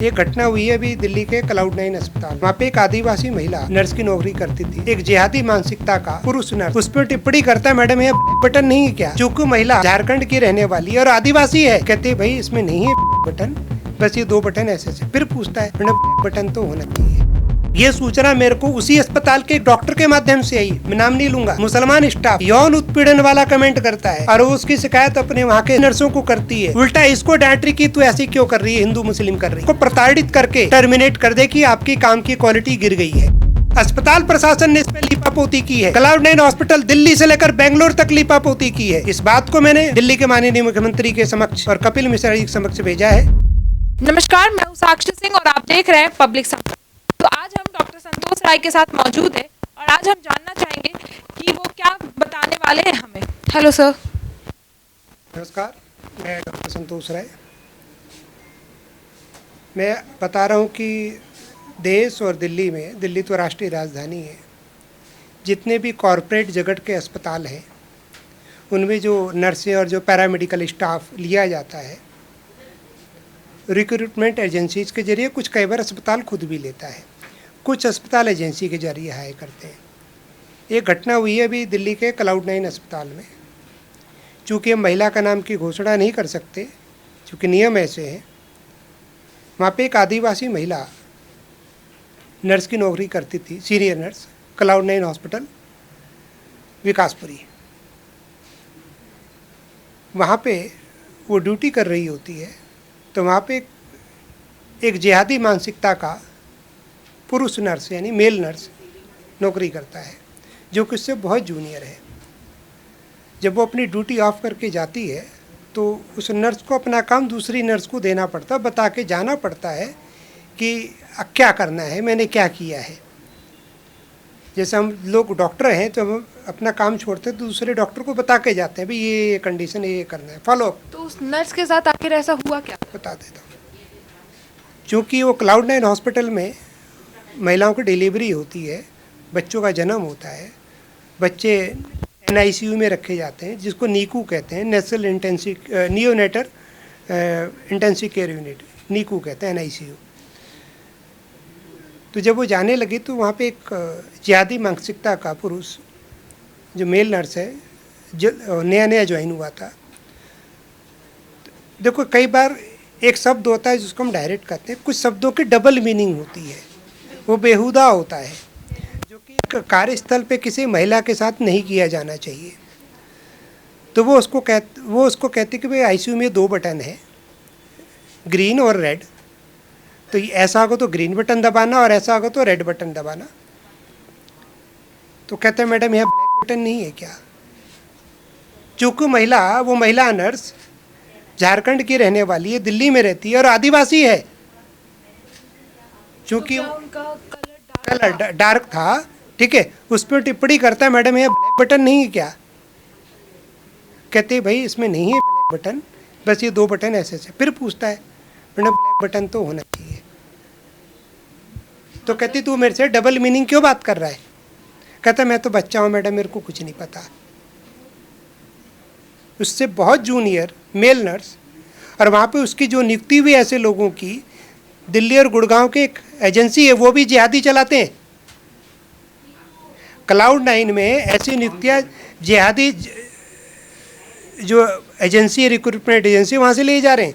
ये घटना हुई है अभी दिल्ली के क्लाउड9 अस्पताल। वहाँ पे एक आदिवासी महिला नर्स की नौकरी करती थी। एक जिहादी मानसिकता का पुरुष नर्स उस पर टिप्पणी करता है, मैडम ये बटन नहीं है क्या? चूंकि महिला झारखंड की रहने वाली है और आदिवासी है, कहते भाई इसमें नहीं है बटन, बस ये 2 बटन ऐसे से। फिर पूछता है मैडम बटन तो होना चाहिए। ये सूचना मेरे को उसी अस्पताल के डॉक्टर के माध्यम से आई, मैं नाम नहीं लूंगा। मुसलमान स्टाफ यौन उत्पीड़न वाला कमेंट करता है और वो उसकी शिकायत अपने वहाँ के नर्सों को करती है। उल्टा इसको डांट रही कि तू ऐसी क्यों कर रही है, हिंदू मुस्लिम कर रही है। को प्रताड़ित करके टर्मिनेट कर दे कि आपकी काम की क्वालिटी गिर गई है। अस्पताल प्रशासन ने इस पर लीपापोती की है। क्लाउड9 हॉस्पिटल दिल्ली से लेकर बेंगलोर तक लीपापोती की है। इस बात को मैंने दिल्ली के माननीय मुख्यमंत्री के समक्ष और कपिल मिश्रा जी के समक्ष भेजा है। नमस्कार, मैं हूं साक्षी सिंह और आप देख रहे हैं पब्लिक समाचार। तो आज हम डॉक्टर संतोष राय के साथ मौजूद हैं और आज हम जानना चाहेंगे कि वो क्या बताने वाले हैं हमें। Hello sir. नमस्कार, मैं डॉक्टर संतोष राय। मैं बता रहा हूँ कि देश और दिल्ली में, दिल्ली तो राष्ट्रीय राजधानी है, जितने भी कॉरपोरेट जगत के अस्पताल हैं उनमें जो नर्सें और जो पैरामेडिकल स्टाफ लिया जाता है रिक्रूटमेंट एजेंसीज के जरिए, कुछ कई बार अस्पताल खुद भी लेता है, कुछ अस्पताल एजेंसी के जरिए हायर करते हैं। एक घटना हुई है अभी दिल्ली के क्लाउड9 अस्पताल में। चूँकि हम महिला का नाम की घोषणा नहीं कर सकते, चूँकि नियम ऐसे हैं। वहाँ पे एक आदिवासी महिला नर्स की नौकरी करती थी, सीनियर नर्स, क्लाउड9 हॉस्पिटल विकासपुरी। वहाँ पे वो ड्यूटी कर रही होती है तो वहाँ पे एक जिहादी मानसिकता का पुरुष नर्स यानी मेल नर्स नौकरी करता है, जो कि उससे बहुत जूनियर है। जब वो अपनी ड्यूटी ऑफ करके जाती है तो उस नर्स को अपना काम दूसरी नर्स को देना पड़ता, बता के जाना पड़ता है कि क्या करना है, मैंने क्या किया है। जैसे हम लोग डॉक्टर हैं तो हम अपना काम छोड़ते हैं तो दूसरे डॉक्टर को बता के जाते हैं भाई ये कंडीशन है, ये करना है, फॉलो अप। तो उस नर्स के साथ आखिर ऐसा हुआ क्या? बता देता हूँ। चूँकि वो क्लाउड9 हॉस्पिटल में महिलाओं की डिलीवरी होती है, बच्चों का जन्म होता है, बच्चे NICU में रखे जाते हैं, जिसको नीकू कहते हैं, national neonatal intensive care unit, NICU कहते हैं NICU। तो जब वो जाने लगी तो वहाँ पे एक जिहादी मानसिकता का पुरुष जो मेल नर्स है, जो नया ज्वाइन हुआ था। देखो कई बार एक शब्द होता है जिसको हम डायरेक्ट कहते हैं, कुछ शब्दों की डबल मीनिंग होती है, वो बेहुदा होता है, जो कि एक कार्यस्थल पे किसी महिला के साथ नहीं किया जाना चाहिए। तो वो उसको कहते कि भाई ICU में 2 बटन है, ग्रीन और रेड, तो ऐसा होगा तो ग्रीन बटन दबाना और ऐसा होगा तो रेड बटन दबाना। तो कहते हैं मैडम यह ब्लैक बटन नहीं है क्या? चूँकि वो महिला नर्स झारखंड की रहने वाली है, दिल्ली में रहती है और आदिवासी है। चूँकि उनका कलर डार्क था, ठीक है, उस पर टिप्पणी करता है मैडम यह ब्लैक बटन नहीं है क्या? कहते भाई इसमें नहीं है ब्लैक बटन, बस ये 2 बटन ऐसे से। फिर पूछता है मैडम ब्लैक बटन तो होना चाहिए। तो कहती तू मेरे से डबल मीनिंग क्यों बात कर रहा है? कहता मैं तो बच्चा हूँ मैडम, मेरे को कुछ नहीं पता। उससे बहुत जूनियर मेल नर्स, और वहाँ पे उसकी जो नियुक्ति हुई ऐसे लोगों की, दिल्ली और गुड़गांव के एक एजेंसी है, वो भी जिहादी चलाते हैं। क्लाउड9 में ऐसी नियुक्तियाँ जिहादी जो एजेंसी है, रिक्रूटमेंट एजेंसी, वहाँ से ले जा रहे हैं।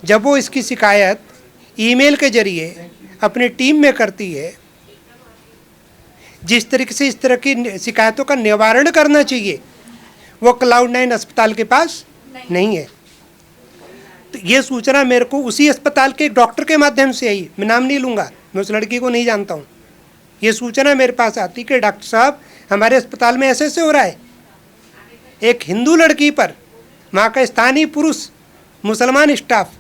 जब वो इसकी शिकायत ईमेल के जरिए अपनी टीम में करती है, जिस तरीके से इस तरह की शिकायतों का निवारण करना चाहिए वो क्लाउड9 अस्पताल के पास नहीं है। तो ये सूचना मेरे को उसी अस्पताल के डॉक्टर के माध्यम से आई, मैं नाम नहीं लूँगा, मैं उस लड़की को नहीं जानता हूँ। ये सूचना मेरे पास आती कि डॉक्टर साहब हमारे अस्पताल में ऐसे हो रहा है। एक हिंदू लड़की पर वहाँ का स्थानीय पुरुष मुसलमान स्टाफ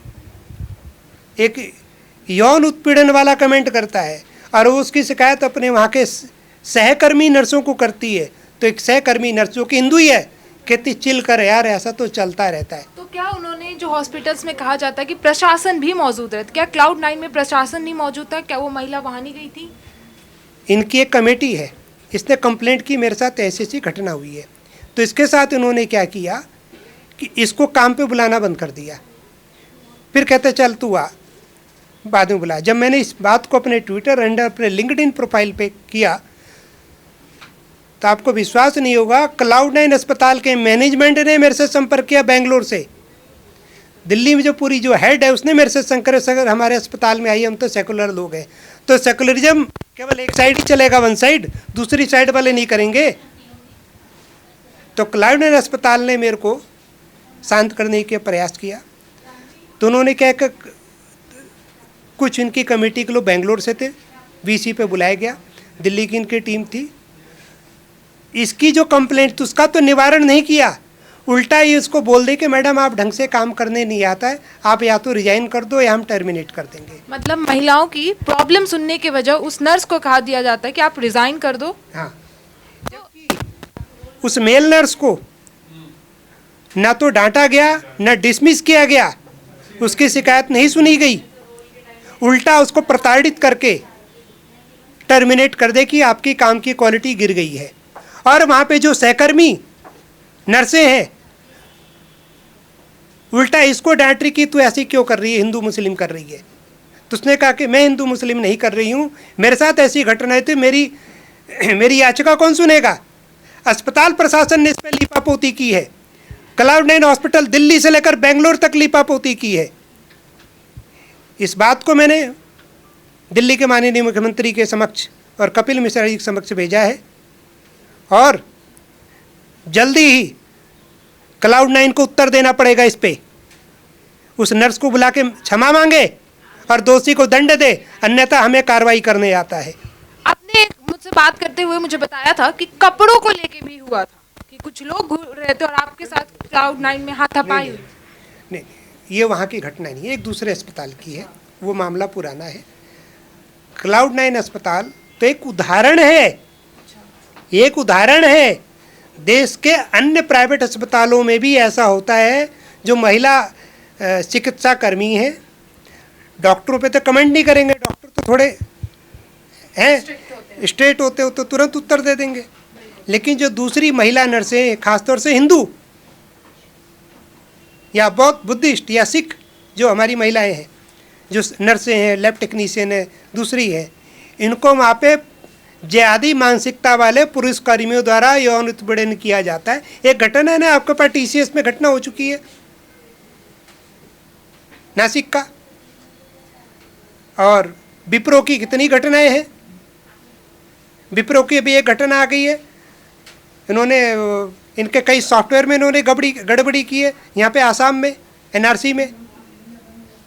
एक यौन उत्पीड़न वाला कमेंट करता है और वो उसकी शिकायत अपने वहाँ के सहकर्मी नर्सों को करती है। तो एक सहकर्मी नर्स जो कि हिंदू ही है कहती चिल कर यार, ऐसा तो चलता रहता है। तो क्या उन्होंने, जो हॉस्पिटल्स में कहा जाता है कि प्रशासन भी मौजूद है, क्या क्लाउड9 में प्रशासन नहीं मौजूद था? क्या वो महिला वहाँ नहीं गई थी? इनकी एक कमेटी है, इसने कंप्लेंट की मेरे साथ ऐसी घटना हुई है। तो इसके साथ इन्होंने क्या किया कि इसको काम पे बुलाना बंद कर दिया। फिर कहते चल तू आ, बाद में बुलाया। जब मैंने इस बात को अपने ट्विटर एंड अपने लिंक्डइन प्रोफाइल पे किया तो आपको विश्वास नहीं होगा, क्लाउड9 अस्पताल के मैनेजमेंट ने मेरे से संपर्क किया बेंगलोर से। दिल्ली में जो पूरी जो हेड है उसने मेरे से संपर्क, अगर हमारे अस्पताल में आई, हम तो सेकुलर लोग हैं, तो सेकुलरिज्म केवल एक साइड ही चलेगा, वन साइड, दूसरी साइड वाले नहीं करेंगे। तो क्लाउड9 अस्पताल ने मेरे को शांत करने के प्रयास किया। तो उन्होंने क्या कि कुछ इनकी कमेटी के लोग बेंगलोर से थे, वीसी पे बुलाया गया, दिल्ली की इनकी टीम थी। इसकी जो कंप्लेंट थी उसका तो निवारण नहीं किया, उल्टा ही इसको बोल दे कि मैडम आप ढंग से काम करने नहीं आता है, आप या तो रिजाइन कर दो या हम टर्मिनेट कर देंगे। मतलब महिलाओं की प्रॉब्लम सुनने के वजह उस नर्स को कहा दिया जाता है कि आप रिजाइन कर दो। हाँ, उस मेल नर्स को ना तो डांटा गया ना डिसमिस किया गया, उसकी शिकायत नहीं सुनी गई, उल्टा उसको प्रताड़ित करके टर्मिनेट कर दे कि आपकी काम की क्वालिटी गिर गई है। और वहाँ पे जो सहकर्मी नर्सें हैं उल्टा इसको डांट रही कि तू ऐसी क्यों कर रही है, हिंदू मुस्लिम कर रही है। तो उसने कहा कि मैं हिंदू मुस्लिम नहीं कर रही हूँ, मेरे साथ ऐसी घटनाएं थी, मेरी याचिका कौन सुनेगा। अस्पताल प्रशासन ने इस पर लीपापोती की है, क्लाउड9 हॉस्पिटल दिल्ली से लेकर बेंगलोर तक लीपापोती की है। इस बात को मैंने दिल्ली के माननीय मुख्यमंत्री के समक्ष और कपिल मिश्रा जी के समक्ष भेजा है, और जल्दी ही क्लाउड9 को उत्तर देना पड़ेगा इस पे। उस नर्स को बुला के क्षमा मांगे और दोषी को दंड दे, अन्यथा हमें कार्रवाई करने आता है। आपने मुझसे बात करते हुए मुझे बताया था कि कपड़ों को लेके भी हुआ था कि कुछ लोग घूर रहे थे और आपके साथ क्लाउड9 में हाथापाई हुई। नहीं, ये वहाँ की घटना नहीं है, एक दूसरे अस्पताल की है, वो मामला पुराना है। क्लाउड9 अस्पताल तो एक उदाहरण है, एक उदाहरण है। देश के अन्य प्राइवेट अस्पतालों में भी ऐसा होता है, जो महिला चिकित्सा कर्मी हैं, डॉक्टरों पे तो कमेंट नहीं करेंगे, डॉक्टर तो थोड़े हैं स्ट्रेट होते हो तो तुरंत उत्तर दे देंगे, लेकिन जो दूसरी महिला नर्सें, खासतौर से हिंदू या बौद्ध, बुद्धिस्ट या सिख जो हमारी महिलाएं हैं, जो नर्सें हैं, लैब टेक्नीशियन है, दूसरी है, इनको वहाँ पे जिहादी मानसिकता वाले पुरुष कर्मियों द्वारा यौन उत्पीड़न किया जाता है। एक घटना है ना, आपके पास टीसीएस में घटना हो चुकी है नासिक का, और विप्रो की कितनी घटनाएं हैं। विप्रो की भी एक घटना आ गई है, इन्होंने इनके कई सॉफ्टवेयर में इन्होंने गड़बड़ी की है। यहाँ पे आसाम में एनआरसी में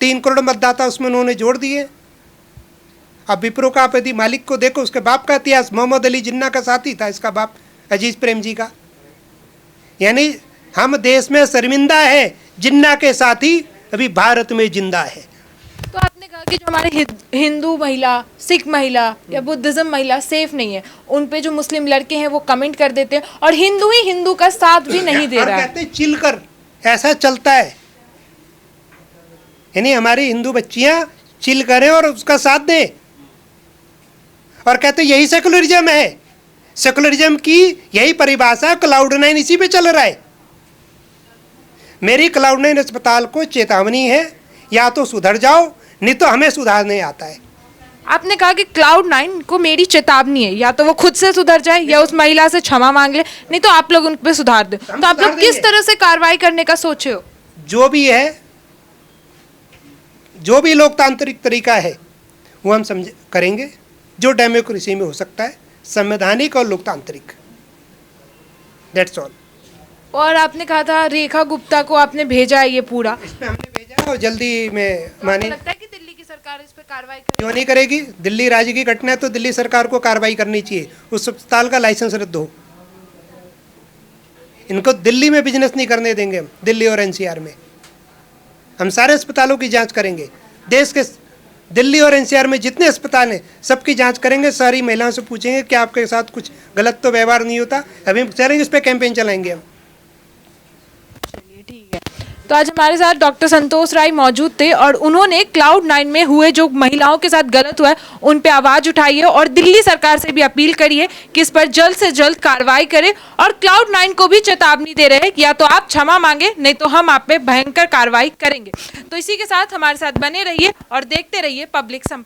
3 करोड़ मतदाता उसमें उन्होंने जोड़ दिए। अब विप्रो का आप यदि मालिक को देखो, उसके बाप का इतिहास, मोहम्मद अली जिन्ना का साथी था इसका बाप, अजीज प्रेम जी का। यानी हम देश में शर्मिंदा है, जिन्ना के साथी अभी भारत में जिंदा है। तो आपने कहा कि जो हमारे हिंदू महिला, सिख महिला या बुद्धिज्म महिला सेफ नहीं है, उन पे जो मुस्लिम लड़के हैं वो कमेंट कर देते हैं, और हिंदू ही हिंदू का साथ भी नहीं दे रहा है। कहते चिल कर, ऐसा चलता है। यानी हमारी हिंदू बच्चियां चिल करें और उसका साथ दें, और कहते यही सेकुलरिज्म है। सेकुलरिज्म की यही परिभाषा, क्लाउड9 इसी पे चल रहा है। मेरी क्लाउड9 अस्पताल को चेतावनी है, या तो सुधर जाओ, नहीं तो हमें सुधारने आता है। आपने कहा कि क्लाउड9 को मेरी चेतावनी है, या तो वो खुद से सुधर जाए या उस महिला से क्षमा मांग ले, नहीं तो आप लोग उन पे सुधार दे। तो आप लोग किस तरह से कार्रवाई करने का सोचे हो? जो भी है, जो भी लोकतांत्रिक तरीका है वो हम समझ करेंगे, जो डेमोक्रेसी में हो सकता है, संवैधानिक और लोकतांत्रिक, दैट्स ऑल। और आपने कहा था रेखा गुप्ता को आपने भेजा है ये पूरा, इस पे हमने भेजा और जल्दी में माने। लगता है कि दिल्ली की सरकार इस पे कार्रवाई करेगी? क्यों नहीं करेगी? दिल्ली राज्य की घटना है तो दिल्ली सरकार को कार्रवाई करनी चाहिए, उस अस्पताल का लाइसेंस रद्द हो। इनको दिल्ली में बिजनेस नहीं करने देंगे हम, दिल्ली और एनसीआर में। हम सारे अस्पतालों की जांच करेंगे, देश के दिल्ली और एनसीआर में जितने अस्पताल हैं सबकी जांच करेंगे। सारी महिलाओं से पूछेंगे कि आपके साथ कुछ गलत तो व्यवहार नहीं होता। अभी हम चलेंगे, इस पर कैंपेन चलाएंगे हम। चलिए ठीक है। तो तो आज हमारे साथ डॉक्टर संतोष राय मौजूद थे और उन्होंने Cloud9 में हुए जो महिलाओं के साथ गलत हुआ है उन पे आवाज उठाई है और दिल्ली सरकार से भी अपील करी है कि इस पर जल्द से जल्द कार्रवाई करे और Cloud9 को भी चेतावनी दे रहे हैं कि या तो आप क्षमा मांगे नहीं तो हम आप पे भयंकर कार्रवाई करेंगे। तो इसी के साथ हमारे साथ बने रहिए और देखते रहिए पब्लिक संपर्क।